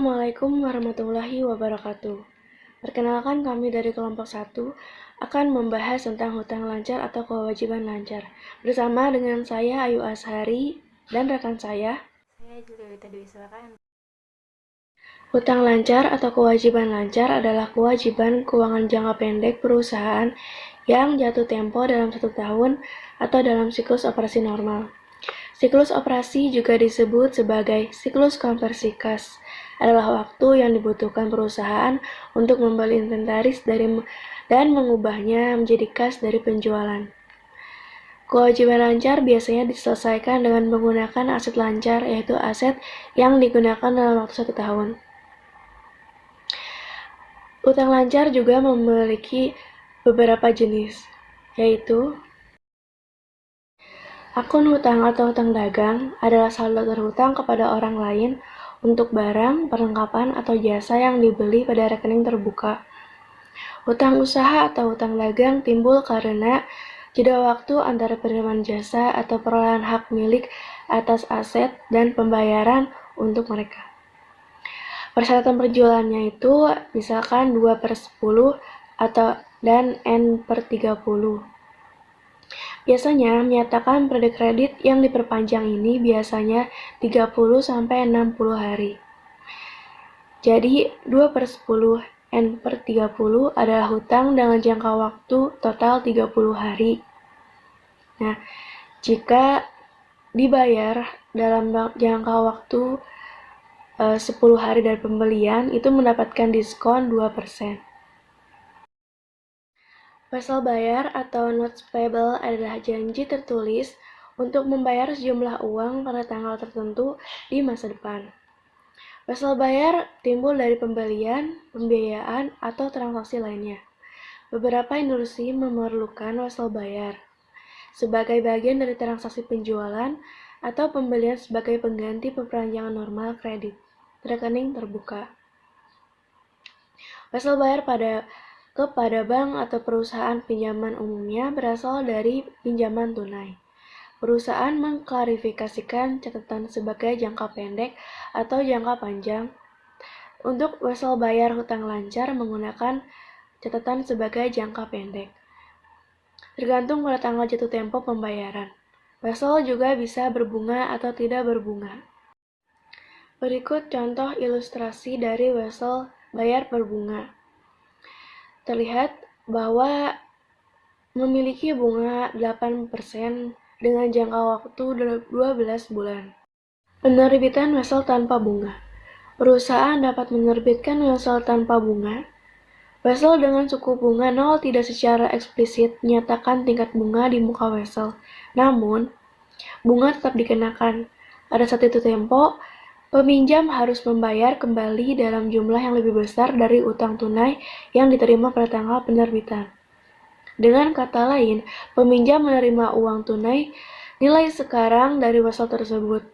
Assalamualaikum warahmatullahi wabarakatuh. Perkenalkan, kami dari kelompok 1 akan membahas tentang hutang lancar atau kewajiban lancar. Bersama dengan saya Ayu Ashari dan rekan saya Julieta Dwi, silakan. Hutang lancar atau kewajiban lancar adalah kewajiban keuangan jangka pendek perusahaan yang jatuh tempo dalam 1 tahun atau dalam siklus operasi normal. Siklus operasi juga disebut sebagai siklus konversi kas, adalah waktu yang dibutuhkan perusahaan untuk membeli inventaris dan mengubahnya menjadi kas dari penjualan. Kewajiban lancar biasanya diselesaikan dengan menggunakan aset lancar, yaitu aset yang digunakan dalam waktu 1 tahun. Hutang lancar juga memiliki beberapa jenis, yaitu akun hutang atau hutang dagang adalah saldo terhutang kepada orang lain untuk barang, perlengkapan, atau jasa yang dibeli pada rekening terbuka. Hutang usaha atau hutang dagang timbul karena jeda waktu antara penerimaan jasa atau perolehan hak milik atas aset dan pembayaran untuk mereka. Persyaratan penjualannya itu misalkan 2/10 dan N/30. Biasanya menyatakan periode kredit yang diperpanjang ini biasanya 30-60 hari. Jadi 2/10 N/30 adalah hutang dengan jangka waktu total 30 hari. Nah, jika dibayar dalam jangka waktu 10 hari dari pembelian, itu mendapatkan diskon 2%. Wesel bayar atau notes payable adalah janji tertulis untuk membayar sejumlah uang pada tanggal tertentu di masa depan. Wesel bayar timbul dari pembelian, pembiayaan, atau transaksi lainnya. Beberapa industri memerlukan wesel bayar sebagai bagian dari transaksi penjualan atau pembelian sebagai pengganti perpanjangan normal kredit rekening terbuka. Wesel bayar kepada bank atau perusahaan pinjaman umumnya berasal dari pinjaman tunai. Perusahaan mengklarifikasikan catatan sebagai jangka pendek atau jangka panjang. Untuk wesel bayar hutang lancar menggunakan catatan sebagai jangka pendek, tergantung pada tanggal jatuh tempo pembayaran. Wesel juga bisa berbunga atau tidak berbunga. Berikut contoh ilustrasi dari wesel bayar berbunga. Terlihat bahwa memiliki bunga 8% dengan jangka waktu 12 bulan. Penerbitan wesel tanpa bunga. Perusahaan dapat menerbitkan wesel tanpa bunga. Wesel dengan suku bunga 0 tidak secara eksplisit menyatakan tingkat bunga di muka wesel. Namun, bunga tetap dikenakan. Pada saat itu tempo, peminjam harus membayar kembali dalam jumlah yang lebih besar dari utang tunai yang diterima pada tanggal penerbitan. Dengan kata lain, peminjam menerima uang tunai nilai sekarang dari wesel tersebut.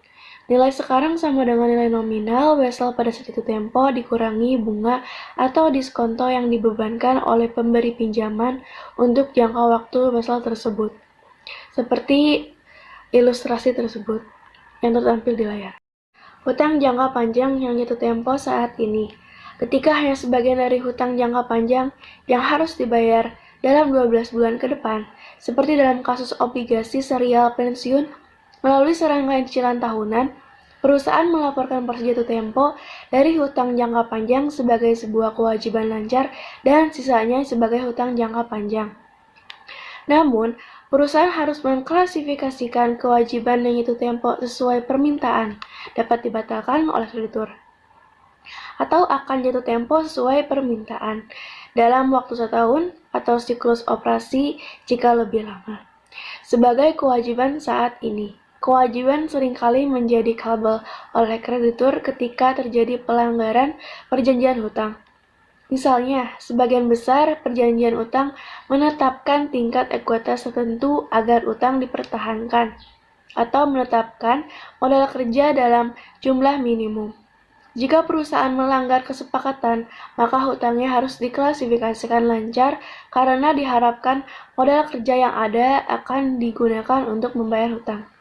Nilai sekarang sama dengan nilai nominal wesel pada saat itu tempo dikurangi bunga atau diskonto yang dibebankan oleh pemberi pinjaman untuk jangka waktu wesel tersebut. Seperti ilustrasi tersebut yang tertampil di layar. Hutang jangka panjang yang jatuh tempo saat ini. Ketika hanya sebagian dari hutang jangka panjang yang harus dibayar dalam 12 bulan ke depan, seperti dalam kasus obligasi serial pensiun melalui serangkaian cicilan tahunan, perusahaan melaporkan porsi jatuh tempo dari hutang jangka panjang sebagai sebuah kewajiban lancar dan sisanya sebagai hutang jangka panjang. Namun, perusahaan harus mengklasifikasikan kewajiban yang jatuh tempo sesuai permintaan, dapat dibatalkan oleh kreditur, atau akan jatuh tempo sesuai permintaan dalam waktu 1 tahun atau siklus operasi jika lebih lama. Sebagai kewajiban saat ini, kewajiban seringkali menjadi kabel oleh kreditur ketika terjadi pelanggaran perjanjian hutang. Misalnya, sebagian besar perjanjian utang menetapkan tingkat ekuitas tertentu agar utang dipertahankan, atau menetapkan modal kerja dalam jumlah minimum. Jika perusahaan melanggar kesepakatan, maka hutangnya harus diklasifikasikan lancar karena diharapkan modal kerja yang ada akan digunakan untuk membayar hutang.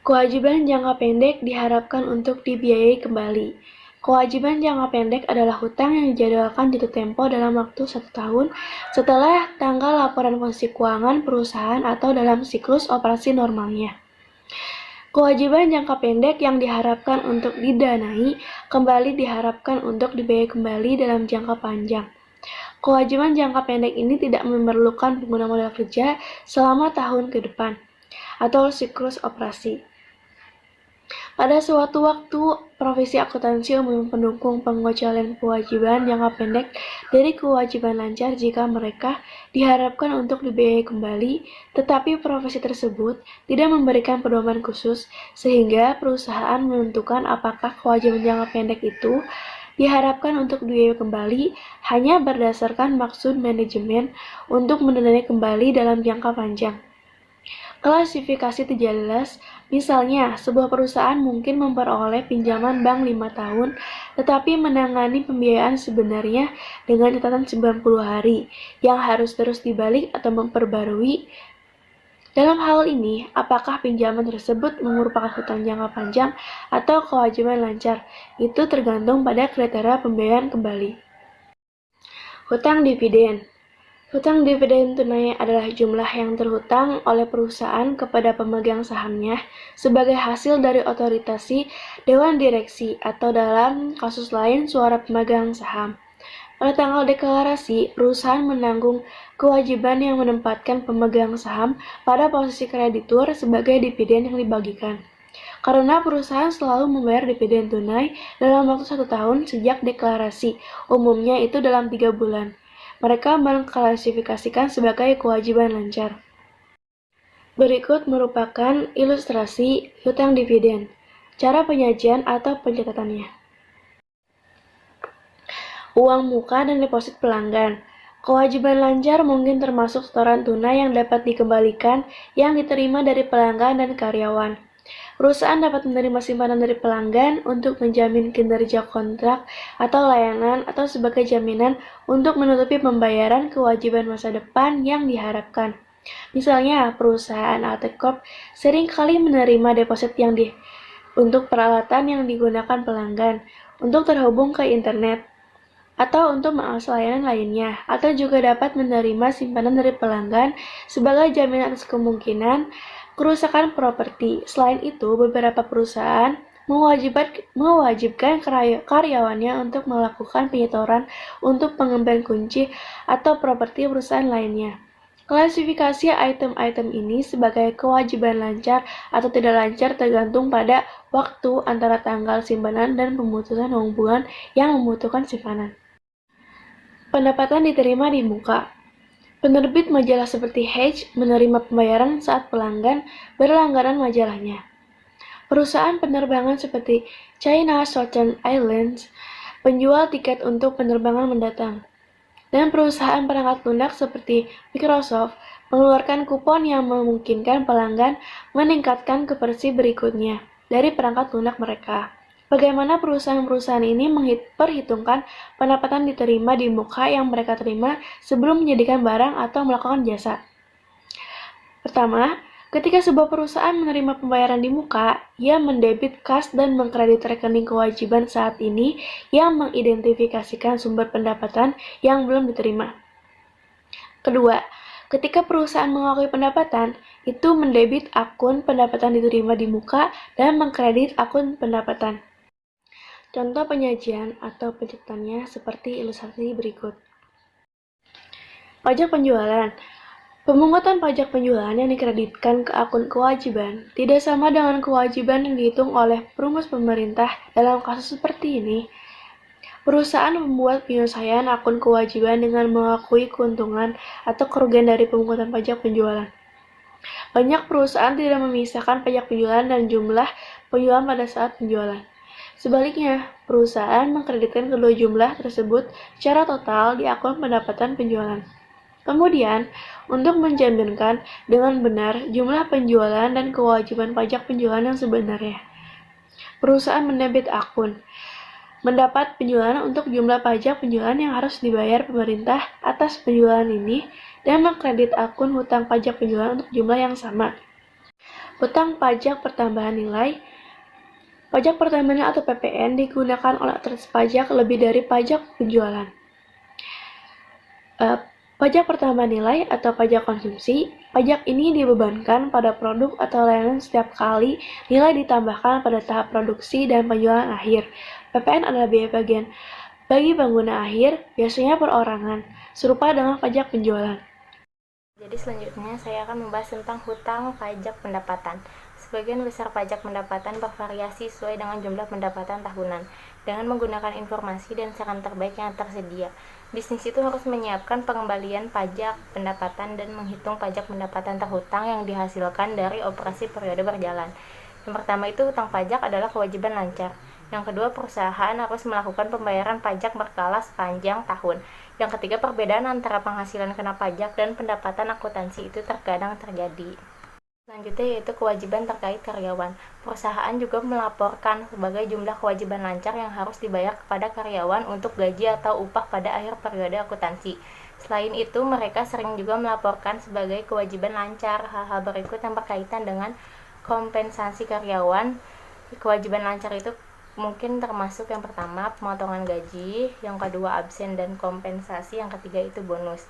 Kewajiban jangka pendek diharapkan untuk dibiayai kembali. Kewajiban jangka pendek adalah hutang yang dijadwalkan jatuh tempo dalam waktu 1 tahun setelah tanggal laporan posisi keuangan perusahaan atau dalam siklus operasi normalnya. Kewajiban jangka pendek yang diharapkan untuk didanai kembali diharapkan untuk dibayar kembali dalam jangka panjang. Kewajiban jangka pendek ini tidak memerlukan pengguna modal kerja selama tahun ke depan atau siklus operasi. Pada suatu waktu, profesi akuntansi umum pendukung pengecualian kewajiban jangka pendek dari kewajiban lancar jika mereka diharapkan untuk dibiayai kembali, tetapi profesi tersebut tidak memberikan pedoman khusus sehingga perusahaan menentukan apakah kewajiban jangka pendek itu diharapkan untuk dibiayai kembali hanya berdasarkan maksud manajemen untuk mendanai kembali dalam jangka panjang. Klasifikasi tidak jelas, misalnya sebuah perusahaan mungkin memperoleh pinjaman bank 5 tahun, tetapi menangani pembiayaan sebenarnya dengan catatan 90 hari, yang harus terus dibalik atau memperbarui. Dalam hal ini, apakah pinjaman tersebut merupakan hutang jangka panjang atau kewajiban lancar? Itu tergantung pada kriteria pembiayaan kembali. Hutang dividen. Hutang dividen tunai adalah jumlah yang terhutang oleh perusahaan kepada pemegang sahamnya sebagai hasil dari otoritasi Dewan Direksi atau dalam kasus lain suara pemegang saham. Pada tanggal deklarasi, perusahaan menanggung kewajiban yang menempatkan pemegang saham pada posisi kreditur sebagai dividen yang dibagikan. Karena perusahaan selalu membayar dividen tunai dalam waktu 1 tahun sejak deklarasi, umumnya itu dalam 3 bulan. Mereka mengklasifikasikan sebagai kewajiban lancar. Berikut merupakan ilustrasi hutang dividen. Cara penyajian atau pencatatannya. Uang muka dan deposit pelanggan. Kewajiban lancar mungkin termasuk setoran tunai yang dapat dikembalikan yang diterima dari pelanggan dan karyawan. Perusahaan dapat menerima simpanan dari pelanggan untuk menjamin kinerja kontrak atau layanan atau sebagai jaminan untuk menutupi pembayaran kewajiban masa depan yang diharapkan. Misalnya, perusahaan Altek Corp seringkali menerima deposit untuk peralatan yang digunakan pelanggan, untuk terhubung ke internet, atau untuk mengakses layanan lainnya, atau juga dapat menerima simpanan dari pelanggan sebagai jaminan atas kemungkinan kerusakan properti. Selain itu, beberapa perusahaan mewajibkan karyawannya untuk melakukan penyetoran untuk pengembalian kunci atau properti perusahaan lainnya. Klasifikasi item-item ini sebagai kewajiban lancar atau tidak lancar tergantung pada waktu antara tanggal simpanan dan pemutusan hubungan yang membutuhkan simpanan. Pendapatan diterima di muka. Penerbit majalah seperti Hedge menerima pembayaran saat pelanggan berlangganan majalahnya. Perusahaan penerbangan seperti China Southern Airlines penjual tiket untuk penerbangan mendatang. Dan perusahaan perangkat lunak seperti Microsoft mengeluarkan kupon yang memungkinkan pelanggan meningkatkan ke versi berikutnya dari perangkat lunak mereka. Bagaimana perusahaan-perusahaan ini memperhitungkan pendapatan diterima di muka yang mereka terima sebelum menyediakan barang atau melakukan jasa? Pertama, ketika sebuah perusahaan menerima pembayaran di muka, ia mendebit kas dan mengkredit rekening kewajiban saat ini yang mengidentifikasikan sumber pendapatan yang belum diterima. Kedua, ketika perusahaan mengakui pendapatan, itu mendebit akun pendapatan diterima di muka dan mengkredit akun pendapatan. Contoh penyajian atau pencatatannya seperti ilustrasi berikut. Pajak penjualan. Pemungutan pajak penjualan yang dikreditkan ke akun kewajiban tidak sama dengan kewajiban yang dihitung oleh perumus pemerintah. Dalam kasus seperti ini, perusahaan membuat penyelesaian akun kewajiban dengan mengakui keuntungan atau kerugian dari pemungutan pajak penjualan. Banyak perusahaan tidak memisahkan pajak penjualan dan jumlah penjualan pada saat penjualan. Sebaliknya, perusahaan mengkreditkan kedua jumlah tersebut secara total di akun pendapatan penjualan. Kemudian, untuk menjaminkan dengan benar jumlah penjualan dan kewajiban pajak penjualan yang sebenarnya, perusahaan mendebit akun mendapat penjualan untuk jumlah pajak penjualan yang harus dibayar pemerintah atas penjualan ini dan mengkredit akun hutang pajak penjualan untuk jumlah yang sama. Hutang pajak pertambahan nilai. Pajak pertambahan atau PPN digunakan oleh otoritas pajak lebih dari pajak penjualan. Pajak pertambahan nilai atau pajak konsumsi, pajak ini dibebankan pada produk atau layanan setiap kali nilai ditambahkan pada tahap produksi dan penjualan akhir. PPN adalah biaya bagian bagi pengguna akhir, biasanya perorangan, serupa dengan pajak penjualan. Jadi selanjutnya saya akan membahas tentang hutang pajak pendapatan. Sebagian besar pajak pendapatan bervariasi sesuai dengan jumlah pendapatan tahunan. Dengan menggunakan informasi dan saran terbaik yang tersedia, bisnis itu harus menyiapkan pengembalian pajak pendapatan dan menghitung pajak pendapatan terhutang yang dihasilkan dari operasi periode berjalan. Yang pertama itu hutang pajak adalah kewajiban lancar. Yang kedua, perusahaan harus melakukan pembayaran pajak berkala sepanjang tahun. Yang ketiga, perbedaan antara penghasilan kena pajak dan pendapatan akuntansi itu terkadang terjadi. Selanjutnya yaitu kewajiban terkait karyawan. Perusahaan juga melaporkan sebagai jumlah kewajiban lancar yang harus dibayar kepada karyawan untuk gaji atau upah pada akhir periode akuntansi. Selain itu, mereka sering juga melaporkan sebagai kewajiban lancar hal-hal berikut yang berkaitan dengan kompensasi karyawan. Kewajiban lancar itu mungkin termasuk yang pertama pemotongan gaji, yang kedua absen dan kompensasi, yang ketiga itu bonus.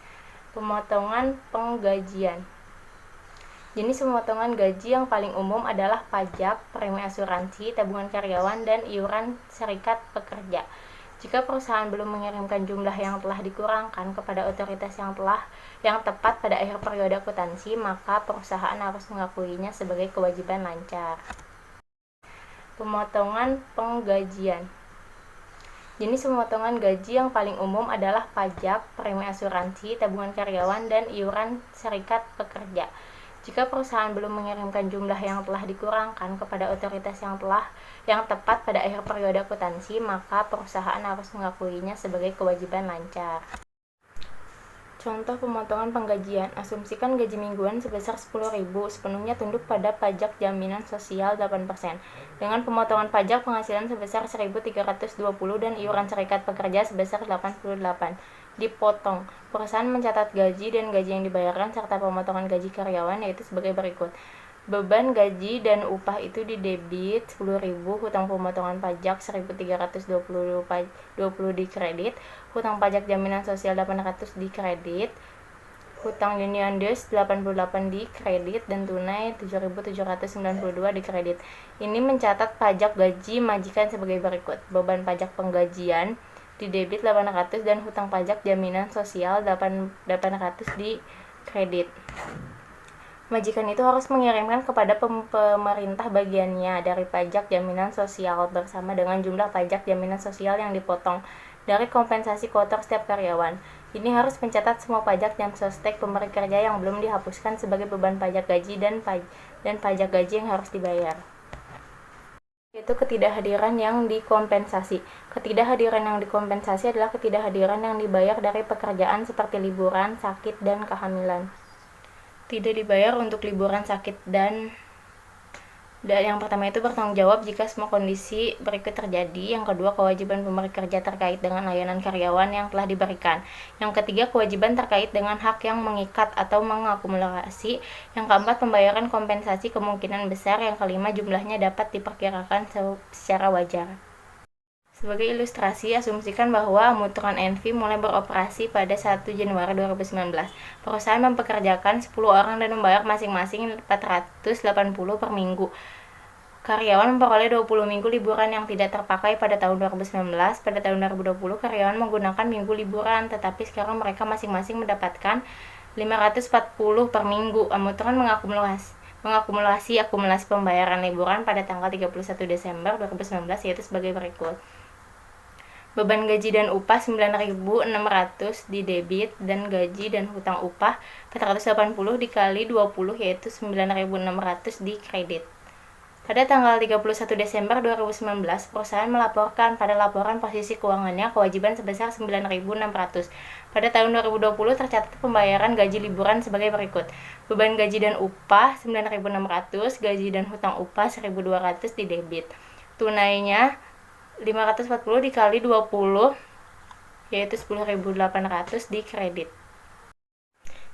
Pemotongan penggajian. Jenis pemotongan gaji yang paling umum adalah pajak, premi asuransi, tabungan karyawan, dan iuran serikat pekerja. Jika perusahaan belum mengirimkan jumlah yang telah dikurangkan kepada otoritas yang tepat pada akhir periode akuntansi, maka perusahaan harus mengakuinya sebagai kewajiban lancar. Pemotongan penggajian. Jenis pemotongan gaji yang paling umum adalah pajak, premi asuransi, tabungan karyawan, dan iuran serikat pekerja. Jika perusahaan belum mengirimkan jumlah yang telah dikurangkan kepada otoritas yang tepat pada akhir periode akuntansi, maka perusahaan harus mengakuinya sebagai kewajiban lancar. Contoh pemotongan penggajian. Asumsikan gaji mingguan sebesar 10.000 sepenuhnya tunduk pada pajak jaminan sosial 8%. Dengan pemotongan pajak penghasilan sebesar 1.320 dan iuran serikat pekerja sebesar 88. Dipotong. Perusahaan mencatat gaji dan gaji yang dibayarkan serta pemotongan gaji karyawan yaitu sebagai berikut. Beban gaji dan upah itu didebit 10.000, hutang pemotongan pajak 1.320 dikredit, hutang pajak jaminan sosial 800 dikredit, hutang Union Des 88 dikredit, dan tunai 7.792 dikredit. Ini mencatat pajak gaji majikan sebagai berikut. Beban pajak penggajian didebit 800 dan hutang pajak jaminan sosial 800 dikredit. Majikan itu harus mengirimkan kepada pemerintah bagiannya dari pajak jaminan sosial bersama dengan jumlah pajak jaminan sosial yang dipotong dari kompensasi kotor setiap karyawan. Ini harus mencatat semua pajak dan sostek pemberi kerja yang belum dihapuskan sebagai beban pajak gaji dan pajak gaji yang harus dibayar. Yaitu ketidakhadiran yang dikompensasi. Ketidakhadiran yang dikompensasi adalah ketidakhadiran yang dibayar dari pekerjaan seperti liburan, sakit, dan kehamilan. Tidak dibayar untuk liburan, sakit, dan yang pertama itu bertanggung jawab jika semua kondisi berikut terjadi. Yang kedua, kewajiban pemberi kerja terkait dengan layanan karyawan yang telah diberikan. Yang ketiga, kewajiban terkait dengan hak yang mengikat atau mengakumulasi. Yang keempat, pembayaran kompensasi kemungkinan besar. Yang kelima, jumlahnya dapat diperkirakan secara wajar. Sebagai ilustrasi, asumsikan bahwa Amutron NV mulai beroperasi pada 1 Januari 2019. Perusahaan mempekerjakan 10 orang dan membayar masing-masing 480 per minggu. Karyawan memperoleh 20 minggu liburan yang tidak terpakai pada tahun 2019. Pada tahun 2020, karyawan menggunakan minggu liburan, tetapi sekarang mereka masing-masing mendapatkan 540 per minggu. Amutron mengakumulasi akumulasi pembayaran liburan pada tanggal 31 Desember 2019 yaitu sebagai berikut. Beban gaji dan upah 9.600 didebit dan gaji dan hutang upah 480 dikali 20 yaitu 9.600 dikredit. Pada tanggal 31 Desember 2019, perusahaan melaporkan pada laporan posisi keuangannya kewajiban sebesar 9.600. Pada tahun 2020 tercatat pembayaran gaji liburan sebagai berikut. Beban gaji dan upah 9.600, gaji dan hutang upah 1.200 didebit. Tunainya 540 dikali 20 yaitu 10.800 dikredit.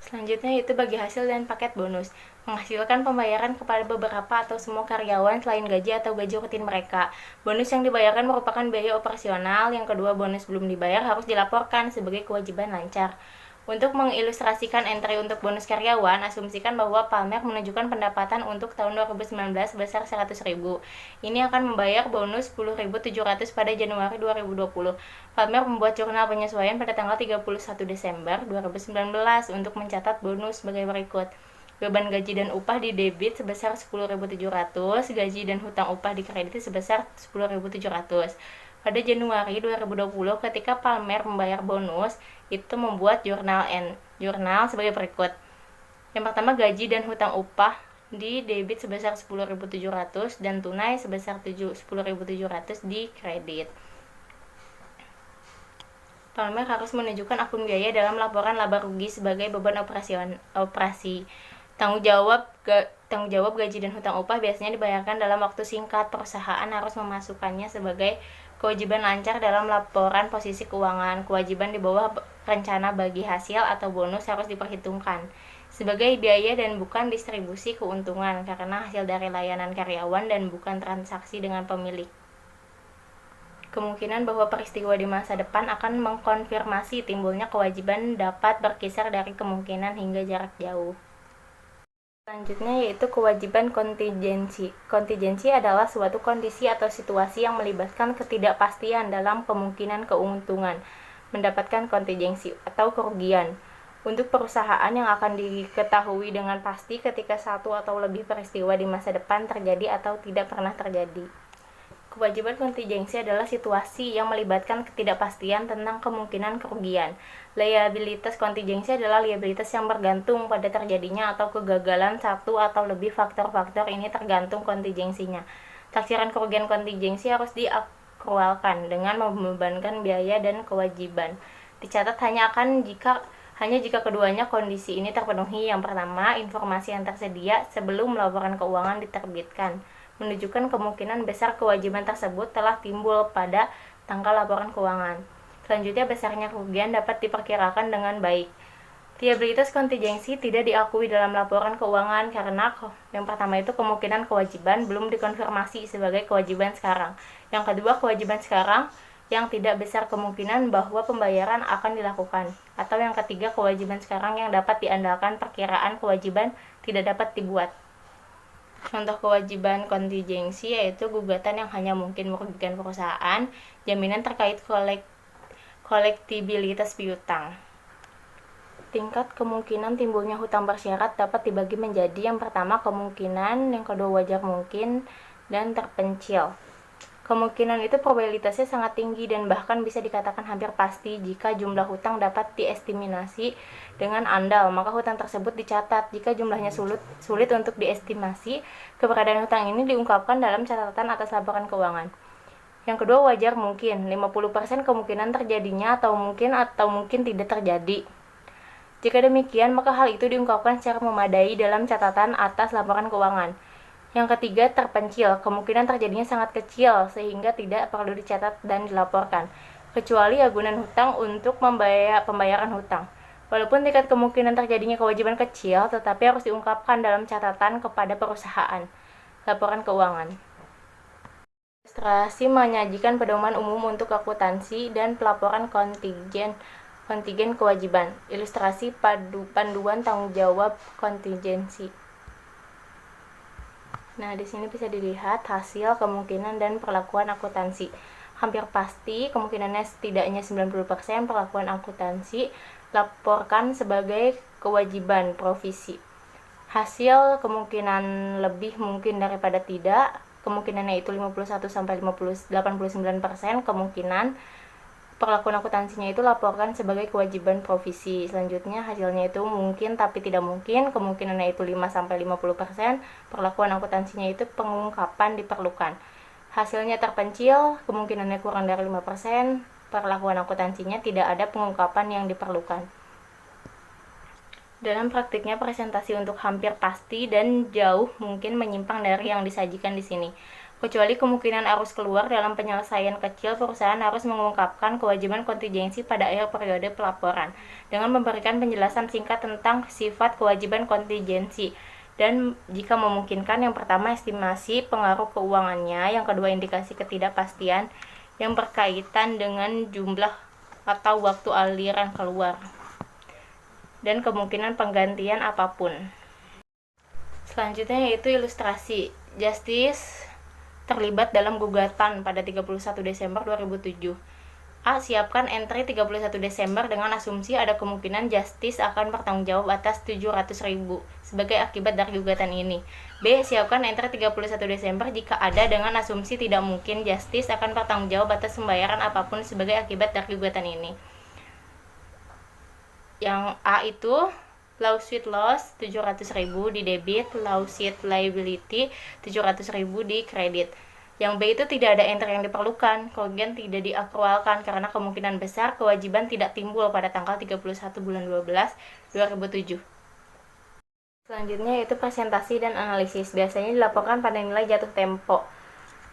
Selanjutnya yaitu bagi hasil dan paket bonus. Menghasilkan pembayaran kepada beberapa atau semua karyawan selain gaji atau gaji rutin mereka. Bonus yang dibayarkan merupakan biaya operasional. Yang kedua, bonus belum dibayar harus dilaporkan sebagai kewajiban lancar. Untuk mengilustrasikan entry untuk bonus karyawan, asumsikan bahwa Palmer menunjukkan pendapatan untuk tahun 2019 sebesar 100.000. Ini akan membayar bonus 10.700 pada Januari 2020. Palmer membuat jurnal penyesuaian pada tanggal 31 Desember 2019 untuk mencatat bonus sebagai berikut. Beban gaji dan upah di debit sebesar 10.700, gaji dan hutang upah di kredit sebesar 10.700. Pada Januari 2020, ketika Palmer membayar bonus, itu membuat jurnal sebagai berikut. Yang pertama, gaji dan hutang upah di debit sebesar 10.700 dan tunai sebesar 10.700 di kredit. Palmer harus menunjukkan akun biaya dalam laporan laba rugi sebagai beban operasi. Tanggung jawab gaji dan hutang upah biasanya dibayarkan dalam waktu singkat. Perusahaan harus memasukkannya sebagai kewajiban lancar dalam laporan posisi keuangan. Kewajiban di bawah rencana bagi hasil atau bonus harus diperhitungkan sebagai biaya dan bukan distribusi keuntungan karena hasil dari layanan karyawan dan bukan transaksi dengan pemilik. Kemungkinan bahwa peristiwa di masa depan akan mengkonfirmasi timbulnya kewajiban dapat berkisar dari kemungkinan hingga jarak jauh. Selanjutnya yaitu kewajiban kontingensi. Kontingensi adalah suatu kondisi atau situasi yang melibatkan ketidakpastian dalam kemungkinan keuntungan, mendapatkan kontingensi atau kerugian. Untuk perusahaan yang akan diketahui dengan pasti ketika satu atau lebih peristiwa di masa depan terjadi atau tidak pernah terjadi. Kewajiban kontingensi adalah situasi yang melibatkan ketidakpastian tentang kemungkinan kerugian. Liabilitas kontingensi adalah liabilitas yang bergantung pada terjadinya atau kegagalan satu atau lebih faktor-faktor ini tergantung kontingensinya. Taksiran kerugian kontingensi harus diakrualkan dengan membebankan biaya dan kewajiban. Dicatat hanya jika keduanya kondisi ini terpenuhi. Yang pertama, informasi yang tersedia sebelum laporan keuangan diterbitkan menunjukkan kemungkinan besar kewajiban tersebut telah timbul pada tanggal laporan keuangan. Selanjutnya, besarnya kerugian dapat diperkirakan dengan baik. Liabilitas kontingensi tidak diakui dalam laporan keuangan karena yang pertama itu kemungkinan kewajiban belum dikonfirmasi sebagai kewajiban sekarang. Yang kedua, kewajiban sekarang yang tidak besar kemungkinan bahwa pembayaran akan dilakukan. Atau yang ketiga, kewajiban sekarang yang dapat diandalkan perkiraan kewajiban tidak dapat dibuat. Contoh kewajiban kontingensi yaitu gugatan yang hanya mungkin merugikan perusahaan, jaminan terkait kolektibilitas piutang. Tingkat kemungkinan timbulnya hutang bersyarat dapat dibagi menjadi yang pertama kemungkinan, yang kedua wajar mungkin, dan terpencil. Kemungkinan itu probabilitasnya sangat tinggi dan bahkan bisa dikatakan hampir pasti. Jika jumlah hutang dapat diestimasi dengan andal, maka hutang tersebut dicatat. Jika jumlahnya sulit untuk diestimasi, keberadaan hutang ini diungkapkan dalam catatan atas laporan keuangan. Yang kedua, wajar mungkin, 50% kemungkinan terjadinya atau mungkin tidak terjadi. Jika demikian, maka hal itu diungkapkan secara memadai dalam catatan atas laporan keuangan. Yang ketiga, terpencil. Kemungkinan terjadinya sangat kecil sehingga tidak perlu dicatat dan dilaporkan, kecuali agunan hutang untuk pembayaran hutang. Walaupun tingkat kemungkinan terjadinya kewajiban kecil, tetapi harus diungkapkan dalam catatan kepada perusahaan. Laporan keuangan. Ilustrasi menyajikan pedoman umum untuk akuntansi dan pelaporan kontingent kewajiban. Ilustrasi panduan tanggung jawab kontingensi. Nah, di sini bisa dilihat hasil, kemungkinan, dan perlakuan akuntansi. Hampir pasti, kemungkinannya setidaknya 90%, perlakuan akuntansi laporkan sebagai kewajiban provisi. Hasil, kemungkinan lebih mungkin daripada tidak, kemungkinannya itu 51-89%, kemungkinan perlakuan akuntansinya itu laporkan sebagai kewajiban provisi. Selanjutnya hasilnya itu mungkin tapi tidak mungkin, kemungkinannya itu 5-50%, perlakuan akuntansinya itu pengungkapan diperlukan. Hasilnya terpencil, kemungkinannya kurang dari 5%, perlakuan akuntansinya tidak ada pengungkapan yang diperlukan. Dalam praktiknya, presentasi untuk hampir pasti dan jauh mungkin menyimpang dari yang disajikan di sini. Kecuali kemungkinan arus keluar dalam penyelesaian kecil, perusahaan harus mengungkapkan kewajiban kontingensi pada akhir periode pelaporan dengan memberikan penjelasan singkat tentang sifat kewajiban kontingensi. Dan jika memungkinkan, yang pertama estimasi pengaruh keuangannya, yang kedua indikasi ketidakpastian yang berkaitan dengan jumlah atau waktu aliran keluar, dan kemungkinan penggantian apapun. Selanjutnya yaitu ilustrasi. Justice terlibat dalam gugatan pada 31 Desember 2007. A. Siapkan entry 31 Desember dengan asumsi ada kemungkinan Justice akan bertanggung jawab atas 700.000 sebagai akibat dari gugatan ini. B. Siapkan entry 31 Desember jika ada dengan asumsi tidak mungkin Justice akan bertanggung jawab atas pembayaran apapun sebagai akibat dari gugatan ini. Yang A itu lawsuit loss 700.000 di debit, lawsuit liability 700.000 di kredit. Yang B itu tidak ada entry yang diperlukan, kerugian tidak diakrualkan karena kemungkinan besar kewajiban tidak timbul pada tanggal 31 bulan 12 2007. Selanjutnya yaitu presentasi dan analisis. Biasanya dilaporkan pada nilai jatuh tempo.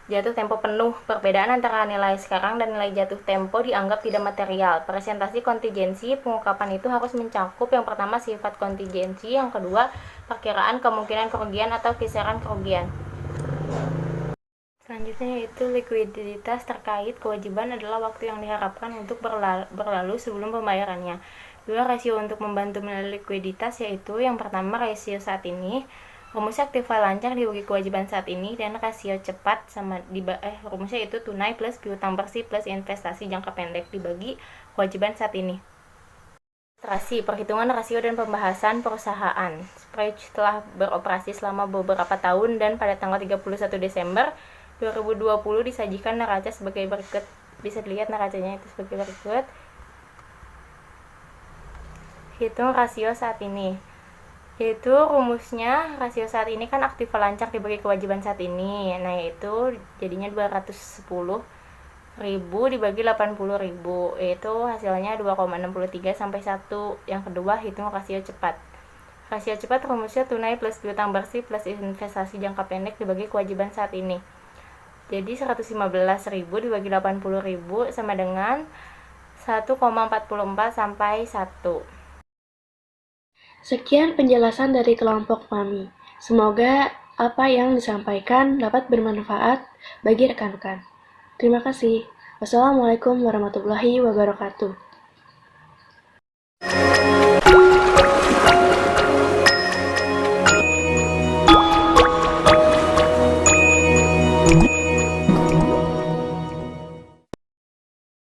Jatuh tempo penuh. Perbedaan antara nilai sekarang dan nilai jatuh tempo dianggap tidak material. Presentasi kontingensi, pengungkapan itu harus mencakup yang pertama sifat kontingensi, yang kedua perkiraan kemungkinan kerugian atau kisaran kerugian. Selanjutnya yaitu likuiditas terkait kewajiban adalah waktu yang diharapkan untuk berlalu sebelum pembayarannya. Dua rasio untuk membantu menilai likuiditas yaitu yang pertama rasio saat ini, rumus aktiva lancar dibagi kewajiban saat ini, dan rasio cepat sama rumusnya itu tunai plus piutang bersih plus investasi jangka pendek dibagi kewajiban saat ini. Ilustrasi, perhitungan rasio dan pembahasan perusahaan. Sprech telah beroperasi selama beberapa tahun dan pada tanggal 31 Desember 2020 disajikan neraca sebagai berikut. Bisa dilihat neracanya itu sebagai berikut. Hitung rasio saat ini. Yaitu rumusnya rasio saat ini kan aktiva lancar dibagi kewajiban saat ini. Nah, yaitu jadinya 210.000 dibagi 80.000. Itu hasilnya 2,63 sampai 1. Yang kedua, hitung rasio cepat. Rasio cepat rumusnya tunai plus piutang bersih plus investasi jangka pendek dibagi kewajiban saat ini. Jadi 115.000 dibagi 80.000 sama dengan 1,44 sampai 1. Sekian penjelasan dari kelompok Mami. Semoga apa yang disampaikan dapat bermanfaat bagi rekan-rekan. Terima kasih. Wassalamualaikum warahmatullahi wabarakatuh.